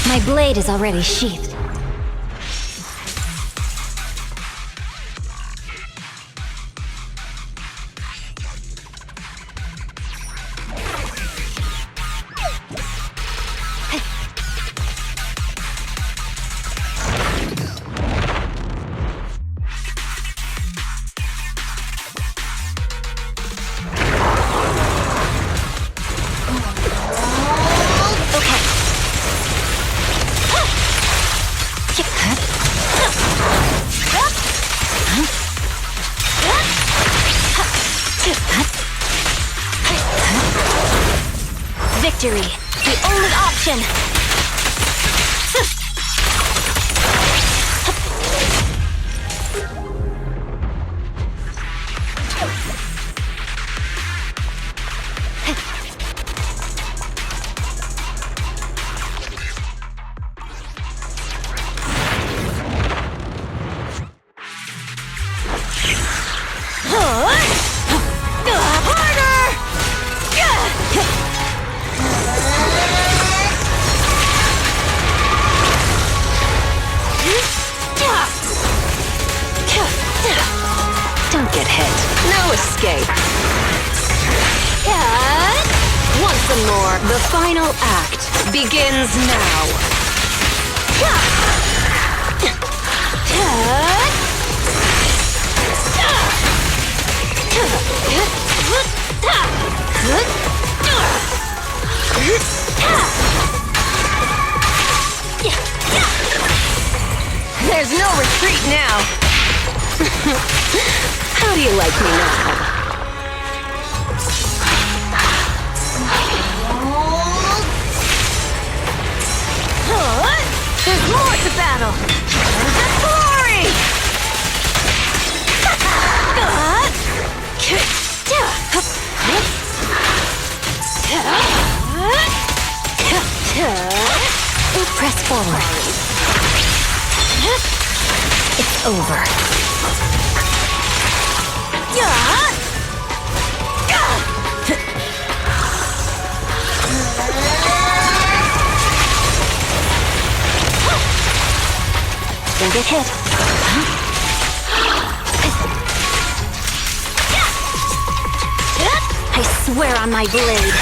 My blade is already sheathed. Victory, the only option! Don't get hit. No escape. Once more, the final act begins now. There's no retreat now. How do you like me now? There's more to battle! There's glory! Press forward. It's over. Don't get hit. I swear on my blade.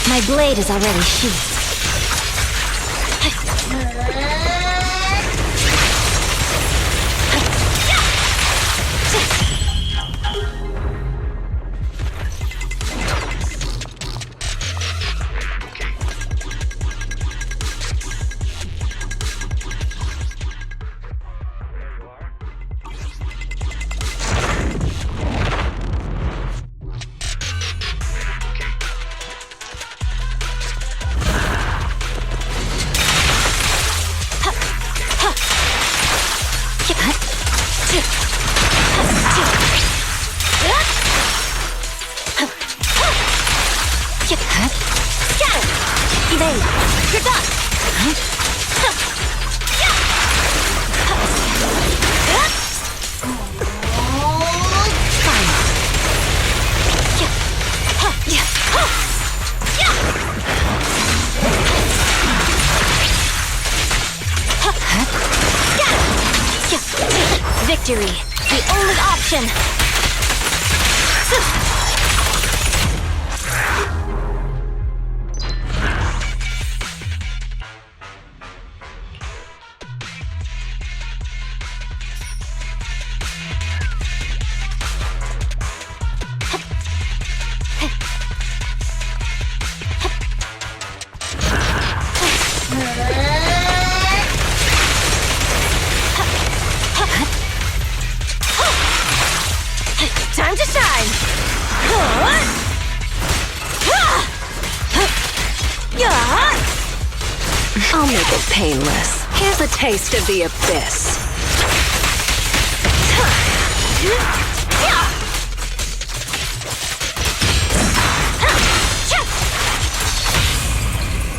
My blade is already sheathed. Evade. You're done! Victory, the only option. Time to shine! I'll make it painless. Here's a taste of the abyss.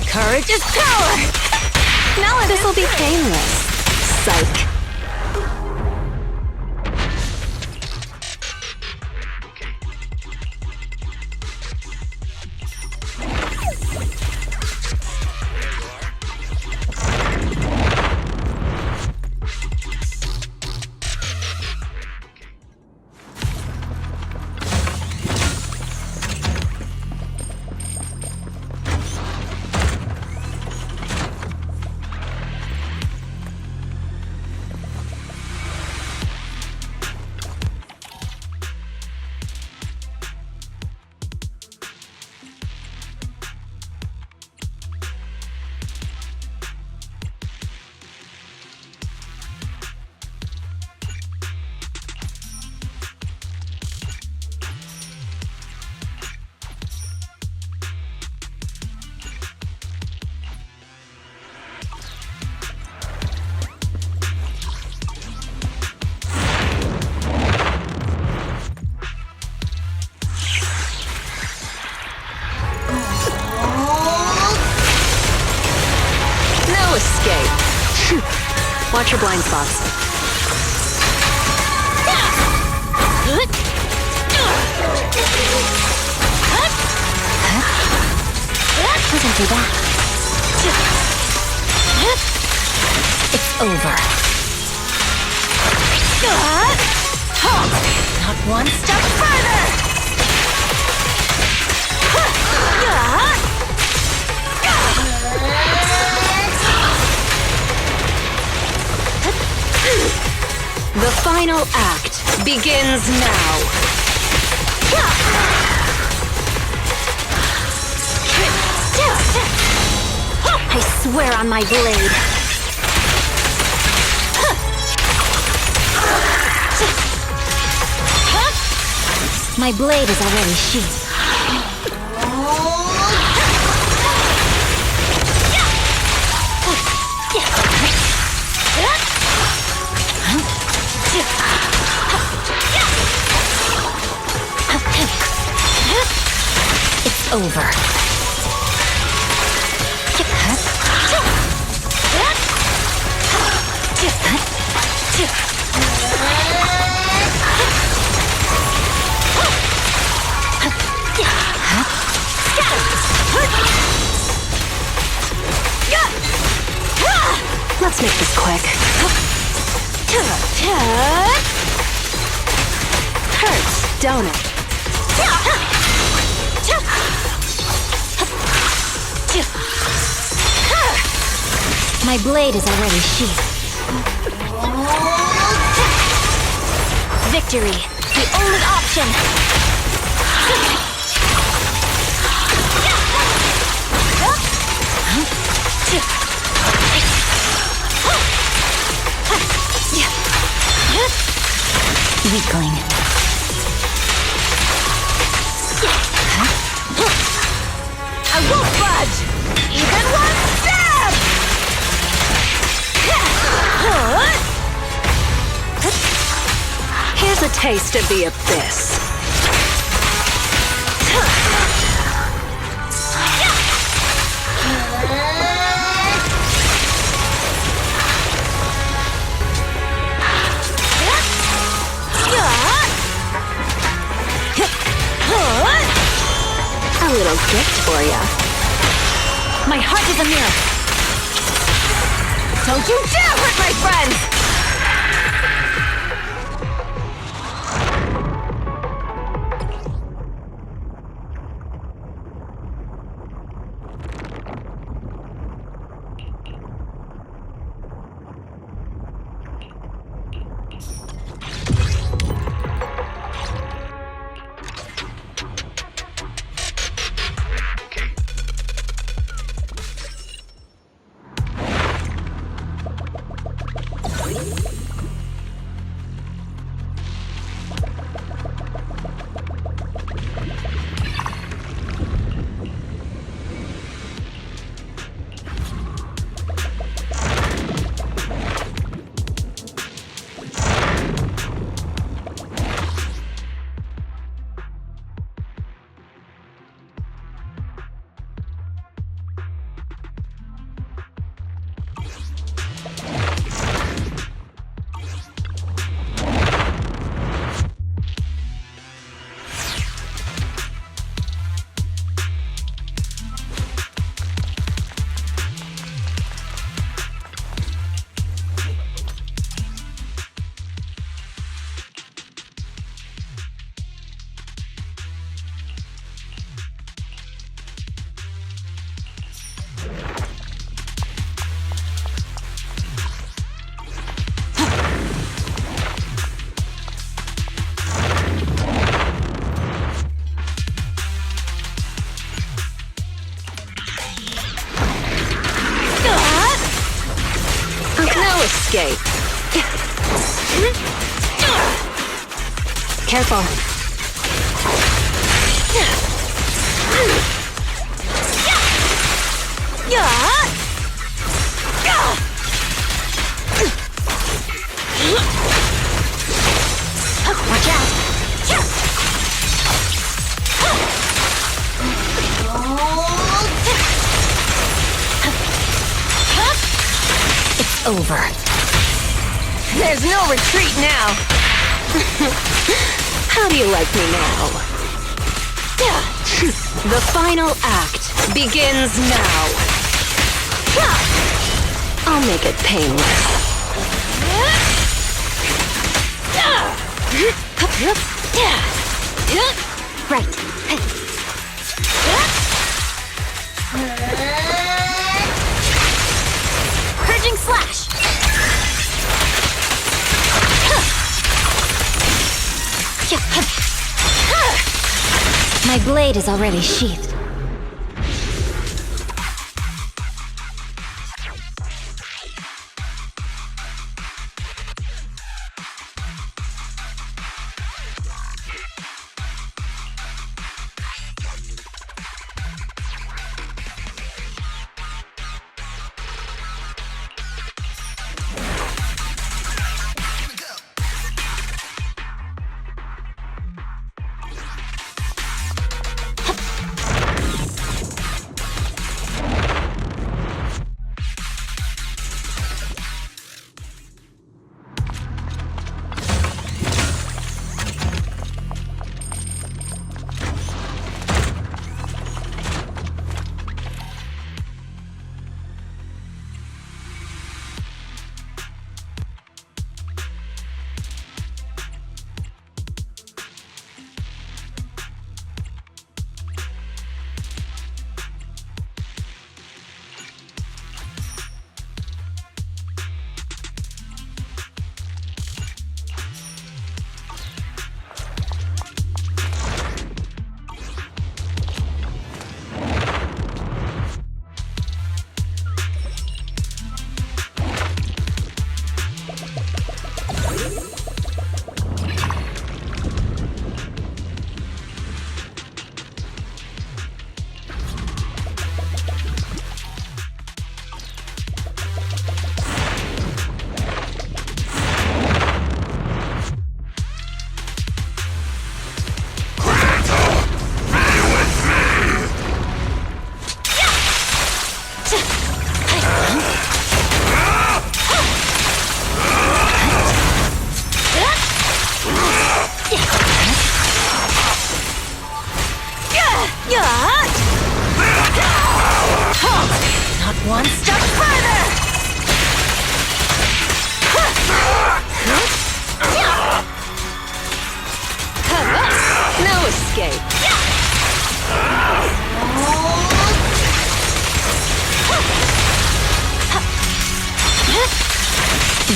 Courage is power! Now this'll be painless. Psych. Escape. Watch your blind spots. Doesn't do that. It's over. Not one step further. The final act begins now. I swear on my blade. My blade is already sheathed. It's over. Let's make this quick. Hurts, don't it? My blade is already sheathed. Victory, the only option. Weakling. I won't budge! Even one step! Here's a taste of the abyss. A little gift for ya. My heart is a mirror. Don't you dare hurt my friends! No escape. Careful. Watch out. It's over. There's no retreat now. How do you like me now? The final act begins now. I'll make it painless. Right. Purging slash. My blade is already sheathed.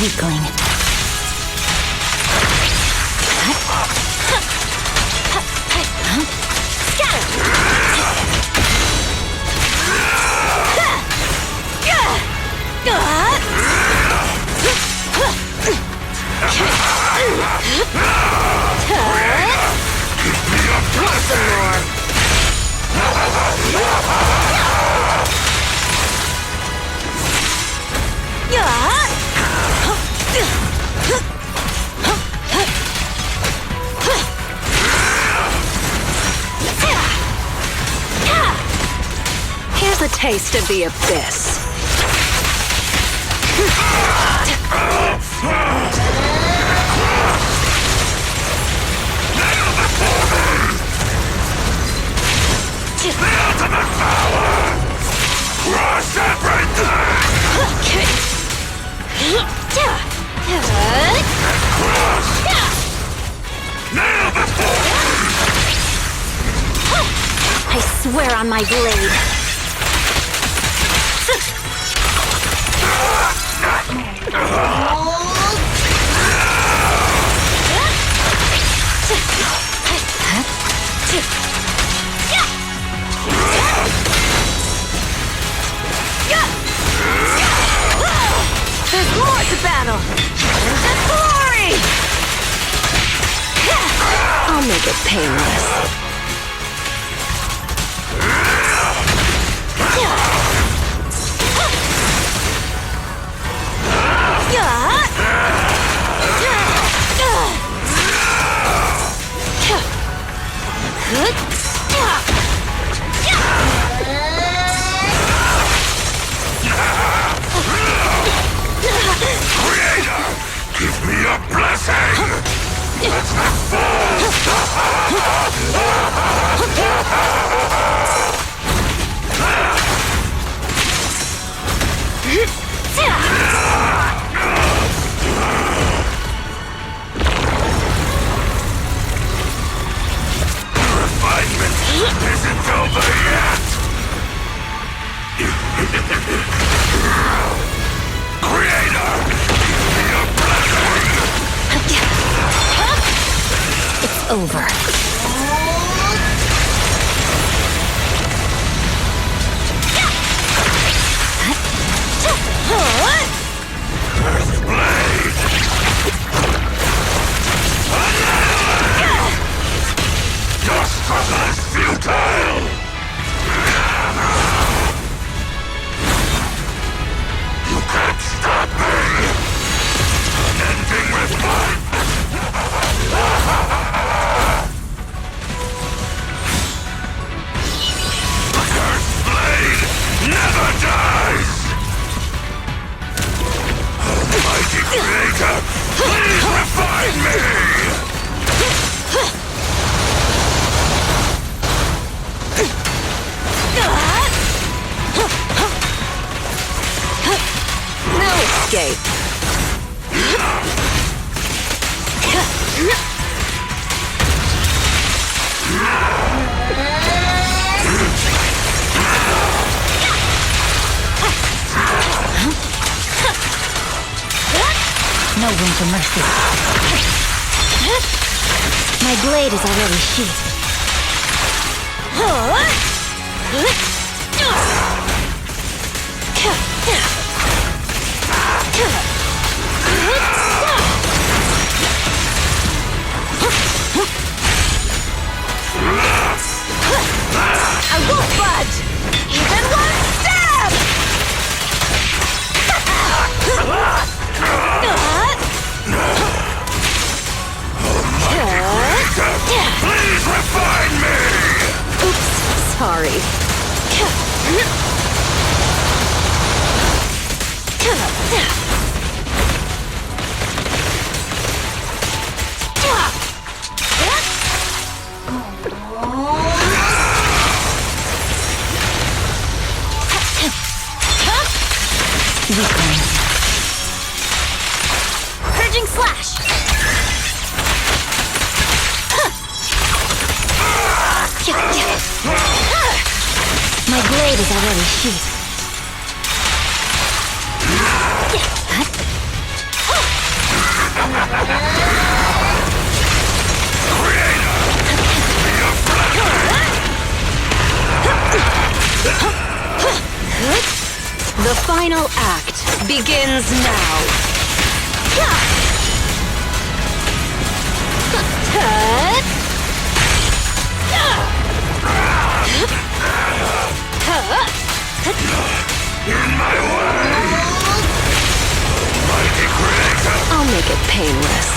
Weakling. Want some more? Here's a taste of the abyss. The ultimate power! Crush everything! Crush! Nail the I swear on my blade. There's more to battle! And glory! I'll make it painless. Creator! Give me a blessing! Let's not fall! Refinement isn't over yet! Creator! Give me a blessing! It's over. Cursed blade! Annihilate! Your struggle is futile! You can't stop me! Unending with life! The cursed blade never dies! Almighty Creator, please refine me! No escape. No room for mercy. My blade is already sheathed. I won't budge! Even one stab! Please refine me! Oops, sorry. Weakling. Purging slash! My blade is already sheathed. The final act begins now. In my way! Mighty creator! I'll make it painless.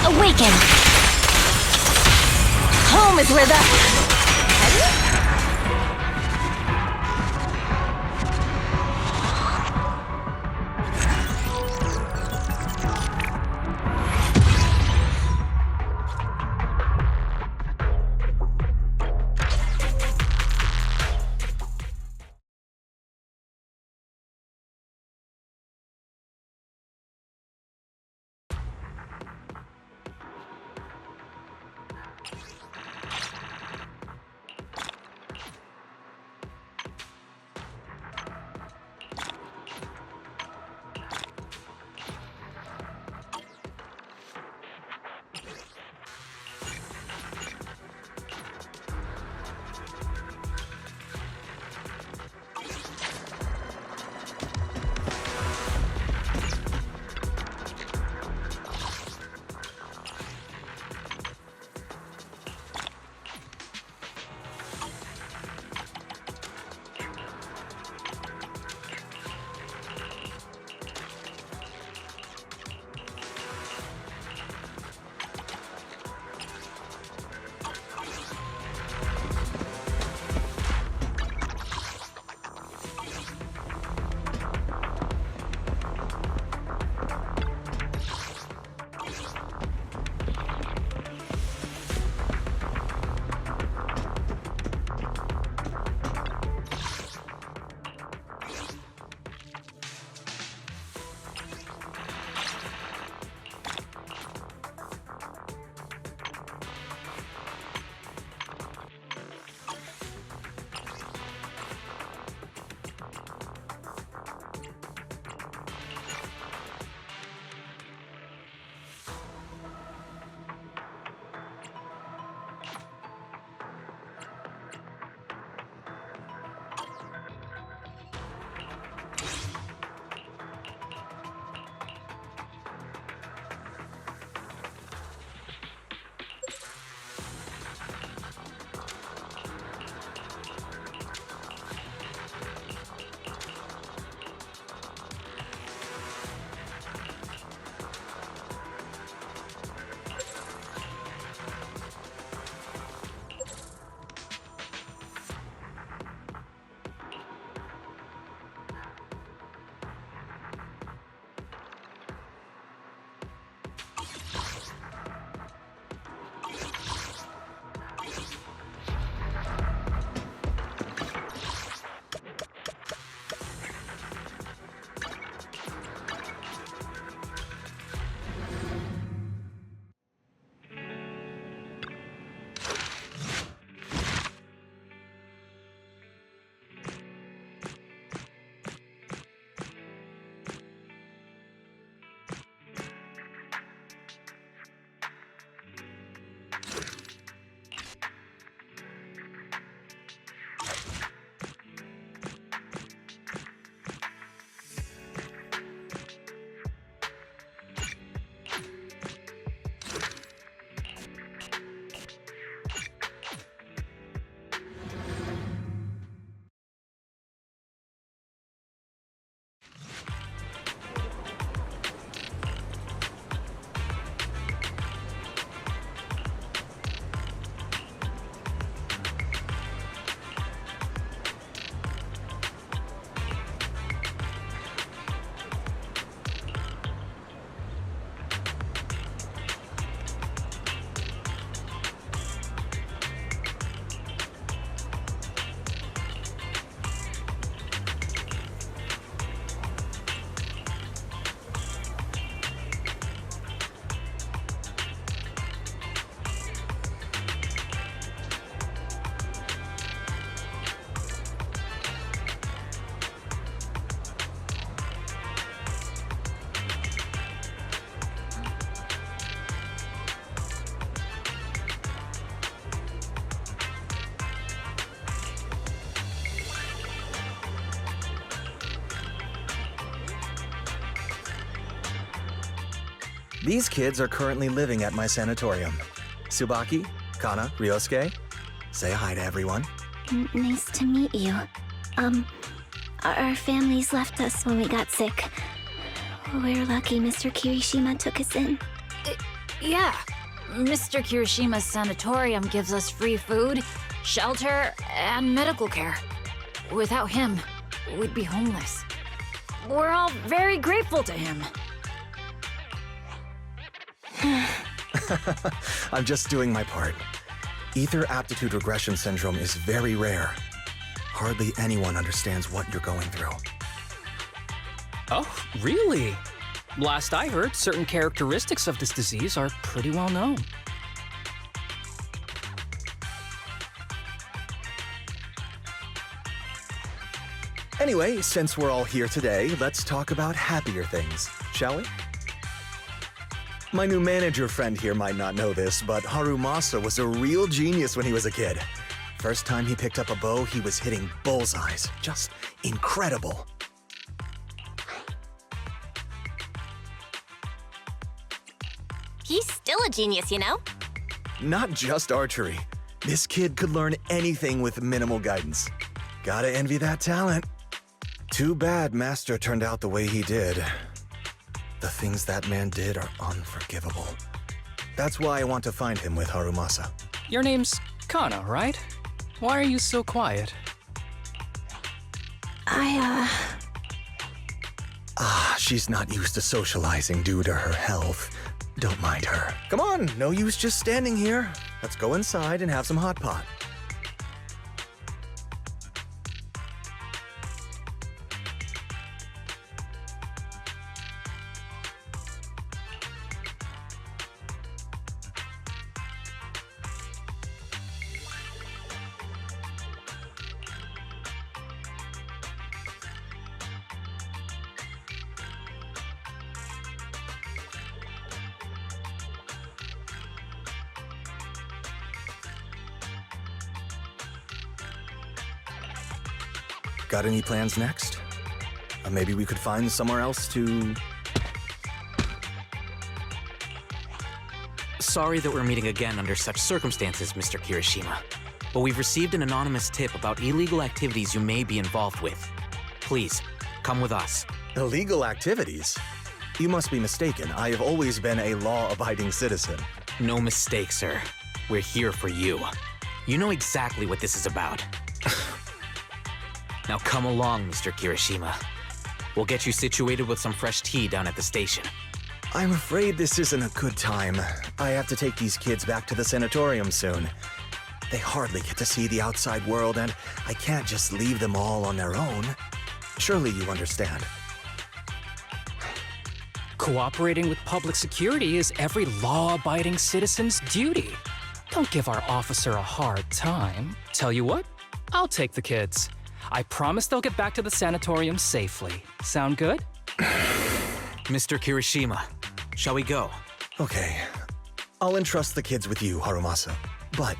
Awaken! Home is where the... These kids are currently living at my sanatorium. Tsubaki, Kana, Ryosuke, say hi to everyone. Nice to meet you. Our families left us when we got sick. We're lucky Mr. Kirishima took us in. Yeah. Mr. Kirishima's sanatorium gives us free food, shelter, and medical care. Without him, we'd be homeless. We're all very grateful to him. I'm just doing my part. Ether aptitude regression syndrome is very rare. Hardly anyone understands what you're going through. Oh, really? Last I heard, certain characteristics of this disease are pretty well known. Anyway, since we're all here today, let's talk about happier things, shall we? My new manager friend here might not know this, but Harumasa was a real genius when he was a kid. First time he picked up a bow, he was hitting bullseyes. Just incredible. He's still a genius, you know? Not just archery. This kid could learn anything with minimal guidance. Gotta envy that talent. Too bad Master turned out the way he did. The things that man did are unforgivable. That's why I want to find him with Harumasa. Your name's Kana, right? Why are you so quiet? She's not used to socializing due to her health. Don't mind her. Come on, no use just standing here. Let's go inside and have some hot pot. Got any plans next? Maybe we could find somewhere else to... Sorry that we're meeting again under such circumstances, Mr. Kirishima. But we've received an anonymous tip about illegal activities you may be involved with. Please, come with us. Illegal activities? You must be mistaken. I have always been a law-abiding citizen. No mistake, sir. We're here for you. You know exactly what this is about. Now come along, Mr. Kirishima. We'll get you situated with some fresh tea down at the station. I'm afraid this isn't a good time. I have to take these kids back to the sanatorium soon. They hardly get to see the outside world, and I can't just leave them all on their own. Surely you understand. Cooperating with public security is every law-abiding citizen's duty. Don't give our officer a hard time. Tell you what, I'll take the kids. I promise they'll get back to the sanatorium safely. Sound good? Mr. Kirishima, shall we go? Okay. I'll entrust the kids with you, Harumasa. But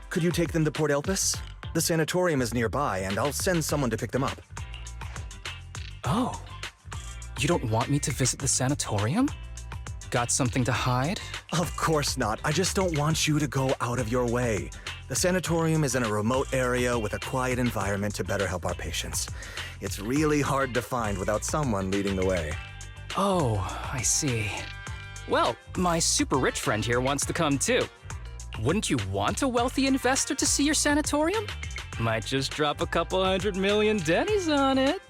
could you take them to Port Elpis? The sanatorium is nearby, and I'll send someone to pick them up. Oh. You don't want me to visit the sanatorium? Got something to hide? Of course not. I just don't want you to go out of your way. The sanatorium is in a remote area with a quiet environment to better help our patients. It's really hard to find without someone leading the way. Oh, I see. Well, my super rich friend here wants to come too. Wouldn't you want a wealthy investor to see your sanatorium? Might just drop a couple $100 million dennies on it.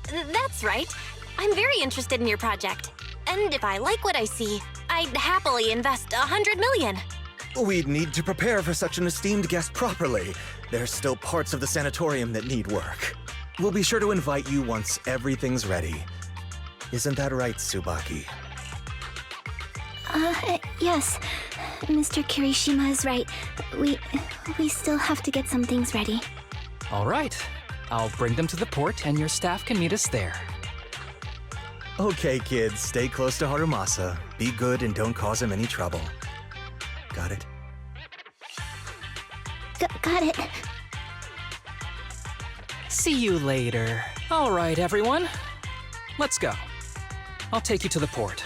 That's right. I'm very interested in your project. And if I like what I see, I'd happily invest $100 million. We'd need to prepare for such an esteemed guest properly. There's still parts of the sanatorium that need work. We'll be sure to invite you once everything's ready. Isn't that right, Tsubaki? Yes. Mr. Kirishima is right. We still have to get some things ready. All right. I'll bring them to the port and your staff can meet us there. Okay, kids, stay close to Harumasa. Be good and don't cause him any trouble. Got it? Got it. See you later. All right, everyone. Let's go. I'll take you to the port.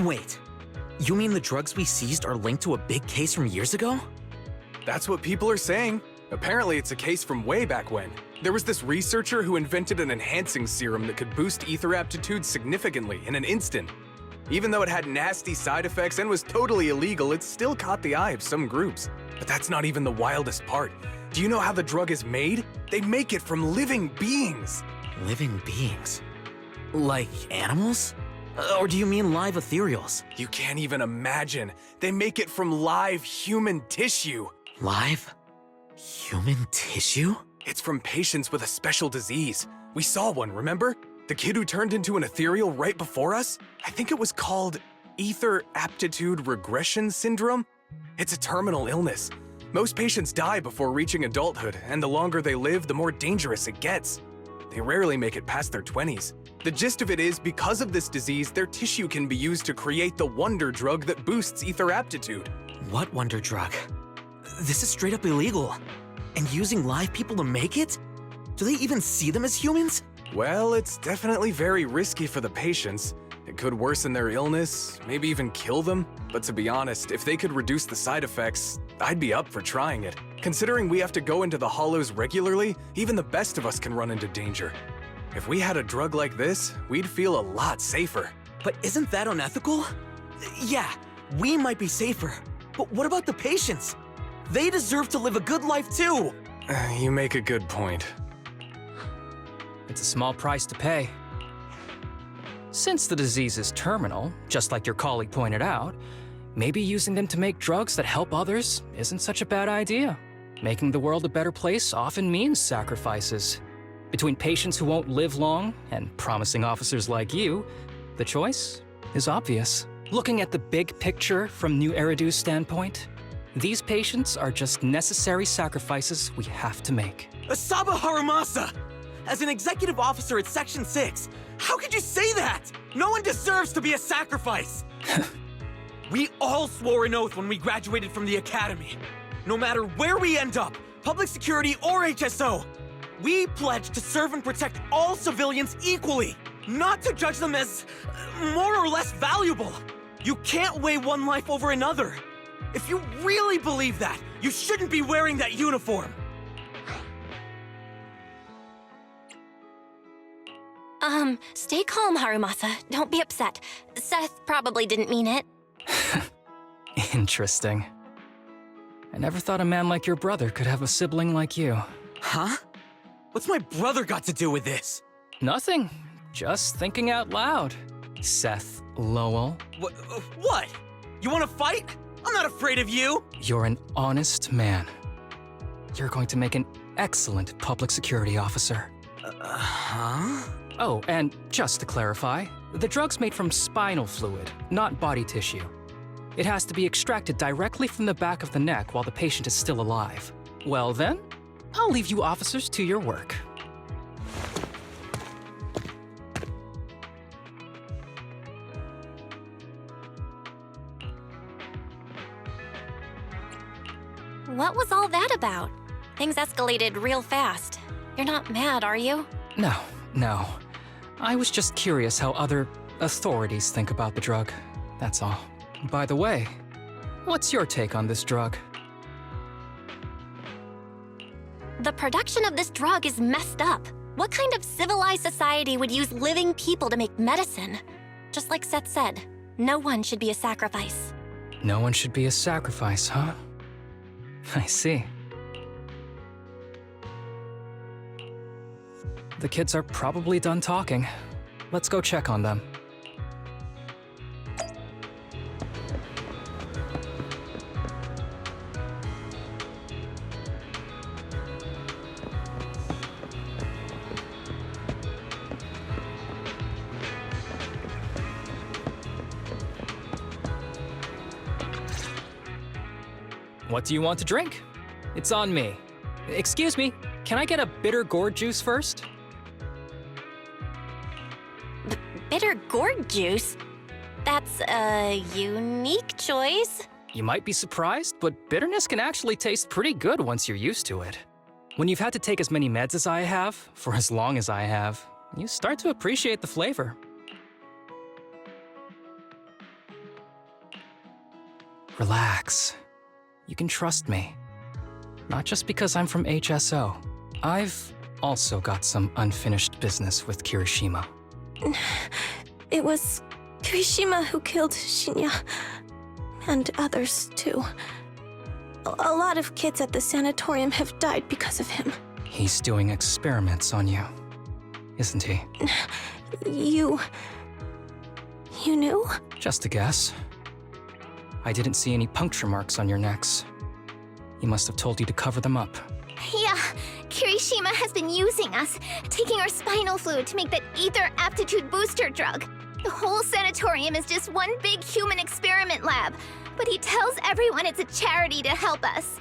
Wait, you mean the drugs we seized are linked to a big case from years ago? That's what people are saying. Apparently, it's a case from way back when. There was this researcher who invented an enhancing serum that could boost ether aptitude significantly in an instant. Even though it had nasty side effects and was totally illegal, it still caught the eye of some groups. But that's not even the wildest part. Do you know how the drug is made? They make it from living beings. Living beings? Like animals? Or do you mean live ethereals? You can't even imagine. They make it from live human tissue. Live? Human tissue? It's from patients with a special disease. We saw one, remember? The kid who turned into an ethereal right before us? I think it was called ether aptitude regression syndrome. It's a terminal illness. Most patients die before reaching adulthood, and the longer they live, the more dangerous it gets. They rarely make it past their 20s. The gist of it is, because of this disease, their tissue can be used to create the wonder drug that boosts ether aptitude. What wonder drug? This is straight up illegal. And using live people to make it? Do they even see them as humans? Well, it's definitely very risky for the patients. It could worsen their illness, maybe even kill them. But to be honest, if they could reduce the side effects, I'd be up for trying it. Considering we have to go into the hollows regularly, even the best of us can run into danger. If we had a drug like this, we'd feel a lot safer. But isn't that unethical? Yeah, we might be safer. But what about the patients? They deserve to live a good life too! You make a good point. It's a small price to pay. Since the disease is terminal, just like your colleague pointed out, maybe using them to make drugs that help others isn't such a bad idea. Making the world a better place often means sacrifices. Between patients who won't live long and promising officers like you, the choice is obvious. Looking at the big picture from New Eridu's standpoint, these patients are just necessary sacrifices we have to make. Asaba Harumasa! As an executive officer at Section 6, how could you say that? No one deserves to be a sacrifice! We all swore an oath when we graduated from the academy. No matter where we end up, public security or HSO, we pledge to serve and protect all civilians equally, not to judge them as more or less valuable. You can't weigh one life over another. If you really believe that, you shouldn't be wearing that uniform. Stay calm, Harumasa. Don't be upset. Seth probably didn't mean it. Interesting. I never thought a man like your brother could have a sibling like you. Huh? What's my brother got to do with this? Nothing. Just thinking out loud. Seth Lowell. What? You want to fight? I'm not afraid of you! You're an honest man. You're going to make an excellent public security officer. Huh? Oh, and just to clarify, the drug's made from spinal fluid, not body tissue. It has to be extracted directly from the back of the neck while the patient is still alive. Well then, I'll leave you officers to your work. What was all that about? Things escalated real fast. You're not mad, are you? No. I was just curious how other authorities think about the drug. That's all. By the way, what's your take on this drug? The production of this drug is messed up. What kind of civilized society would use living people to make medicine? Just like Seth said, no one should be a sacrifice. No one should be a sacrifice, huh? I see. The kids are probably done talking. Let's go check on them. What do you want to drink? It's on me. Excuse me, can I get a bitter gourd juice first? Bitter gourd juice? That's a unique choice. You might be surprised, but bitterness can actually taste pretty good once you're used to it. When you've had to take as many meds as I have, for as long as I have, you start to appreciate the flavor. Relax. You can trust me. Not just because I'm from HSO. I've also got some unfinished business with Kirishima. It was Kirishima who killed Shinya. And others, too. A lot of kids at the sanatorium have died because of him. He's doing experiments on you, isn't he? You knew? Just a guess. I didn't see any puncture marks on your necks. He must have told you to cover them up. Yeah, Kirishima has been using us, taking our spinal fluid to make that ether aptitude booster drug. The whole sanatorium is just one big human experiment lab, but he tells everyone it's a charity to help us.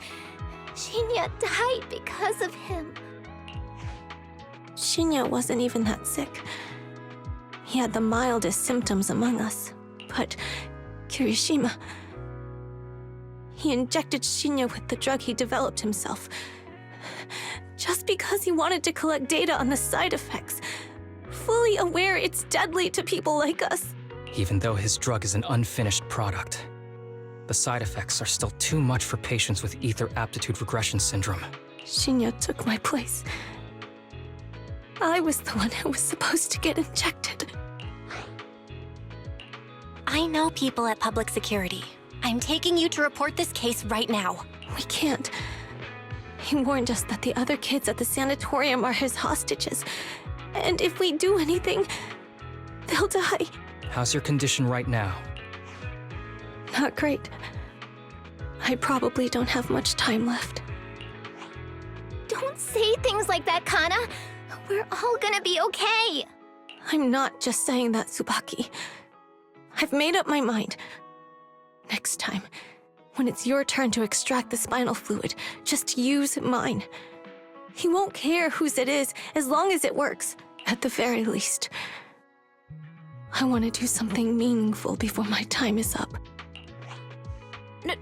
Shinya died because of him. Shinya wasn't even that sick. He had the mildest symptoms among us. But Kirishima... He injected Shinya with the drug he developed himself. Just because he wanted to collect data on the side effects. Fully aware it's deadly to people like us. Even though his drug is an unfinished product, the side effects are still too much for patients with ether aptitude regression syndrome. Shinya took my place. I was the one who was supposed to get injected. I know people at public security. I'm taking you to report this case right now. We can't. He warned us that the other kids at the sanatorium are his hostages. And if we do anything, they'll die. How's your condition right now? Not great. I probably don't have much time left. Don't say things like that, Kana. We're all gonna be okay. I'm not just saying that, Tsubaki. I've made up my mind. Next time, when it's your turn to extract the spinal fluid, just use mine. He won't care whose it is, as long as it works, at the very least. I want to do something meaningful before my time is up.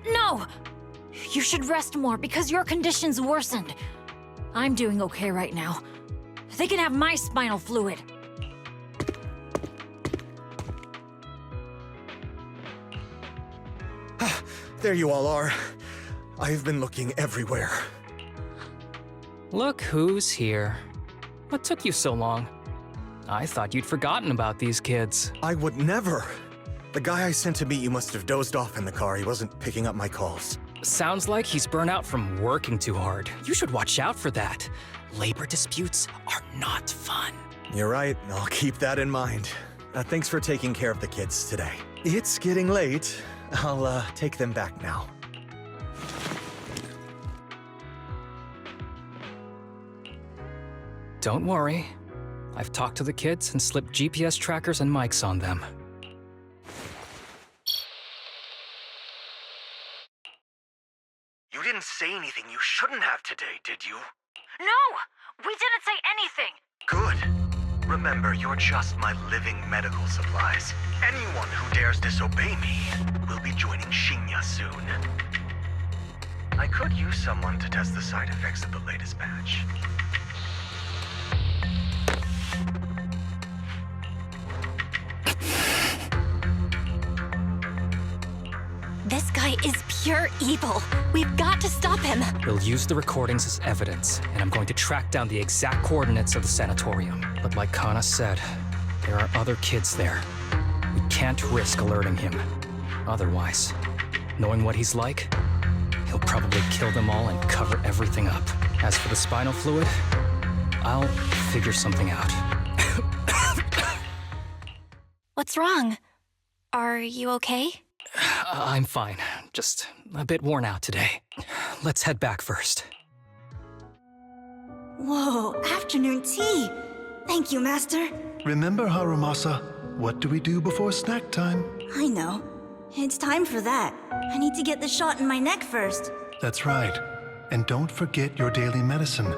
No! You should rest more because your condition's worsened. I'm doing okay right now. They can have my spinal fluid. There you all are. I've been looking everywhere. Look who's here. What took you so long? I thought you'd forgotten about these kids. I would never. The guy I sent to meet you must have dozed off in the car. He wasn't picking up my calls. Sounds like he's burnt out from working too hard. You should watch out for that. Labor disputes are not fun. You're right. I'll keep that in mind. Thanks for taking care of the kids today. It's getting late. I'll take them back now. Don't worry. I've talked to the kids and slipped GPS trackers and mics on them. You didn't say anything you shouldn't have today, did you? No! We didn't say anything! Good. Remember, you're just my living medical supplies. Anyone who dares disobey me will be joining Shinya soon. I could use someone to test the side effects of the latest batch. This guy is pure evil. We've got to stop him. We'll use the recordings as evidence, and I'm going to track down the exact coordinates of the sanatorium. But like Kana said, there are other kids there. We can't risk alerting him. Otherwise, knowing what he's like, he'll probably kill them all and cover everything up. As for the spinal fluid, I'll figure something out. What's wrong? Are you okay? I'm fine. Just a bit worn out today. Let's head back first. Whoa, afternoon tea! Thank you, Master. Remember, Harumasa, what do we do before snack time? I know. It's time for that. I need to get the shot in my neck first. That's right. And don't forget your daily medicine.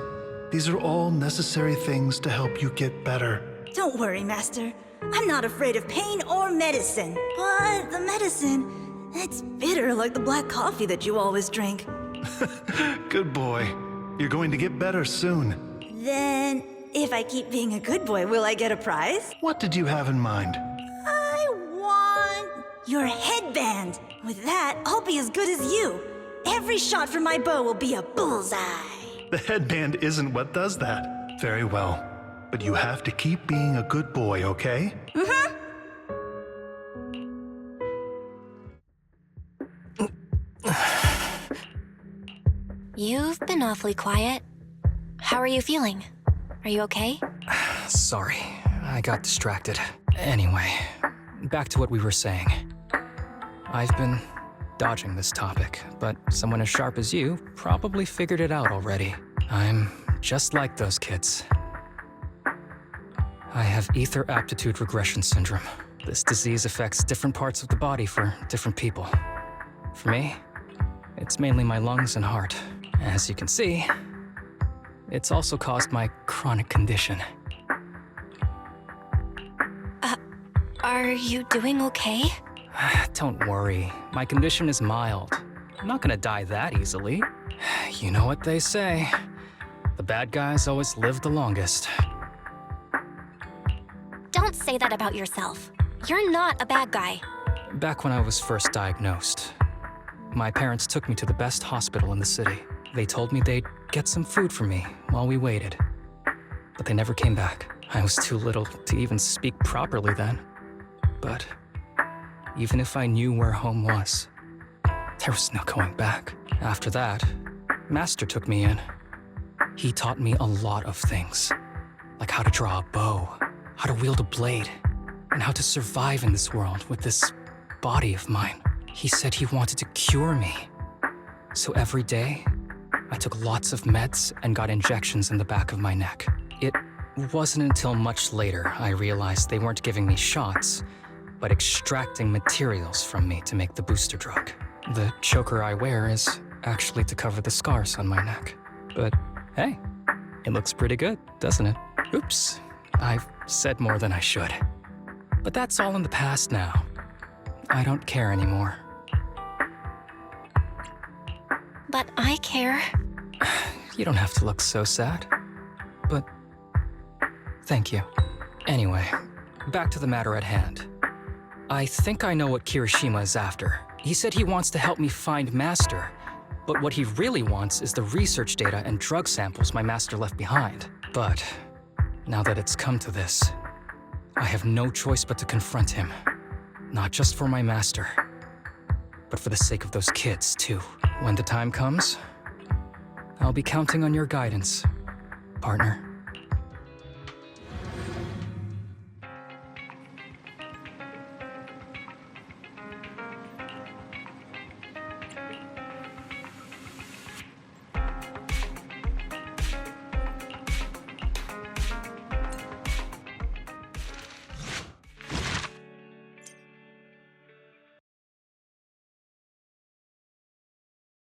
These are all necessary things to help you get better. Don't worry, Master. I'm not afraid of pain or medicine. But the medicine, it's bitter like the black coffee that you always drink. Good boy. You're going to get better soon. Then, if I keep being a good boy, will I get a prize? What did you have in mind? I want your headband. With that, I'll be as good as you. Every shot from my bow will be a bullseye. The headband isn't what does that. Very well. But you have to keep being a good boy, okay? Mm-hmm. You've been awfully quiet. How are you feeling? Are you okay? Sorry, I got distracted. Anyway, back to what we were saying. I've been dodging this topic, but someone as sharp as you probably figured it out already. I'm just like those kids. I have ether aptitude regression syndrome. This disease affects different parts of the body for different people. For me, it's mainly my lungs and heart. As you can see, it's also caused my chronic condition. Are you doing okay? Don't worry, my condition is mild. I'm not gonna die that easily. You know what they say, the bad guys always live the longest. Don't say that about yourself. You're not a bad guy. Back when I was first diagnosed, my parents took me to the best hospital in the city. They told me they'd get some food for me while we waited. But they never came back. I was too little to even speak properly then. But even if I knew where home was, there was no going back. After that, Master took me in. He taught me a lot of things, like how to draw a bow, how to wield a blade, and how to survive in this world with this body of mine. He said he wanted to cure me. So every day, I took lots of meds and got injections in the back of my neck. It wasn't until much later I realized they weren't giving me shots, but extracting materials from me to make the booster drug. The choker I wear is actually to cover the scars on my neck. But hey, it looks pretty good, doesn't it? Oops, I've said more than I should. But that's all in the past now. I don't care anymore. But I care. You don't have to look so sad. But thank you. Anyway, back to the matter at hand. I think I know what Kirishima is after. He said he wants to help me find Master, but what he really wants is the research data and drug samples my Master left behind. But now that it's come to this, I have no choice but to confront him. Not just for my Master, but for the sake of those kids, too. When the time comes, I'll be counting on your guidance, partner.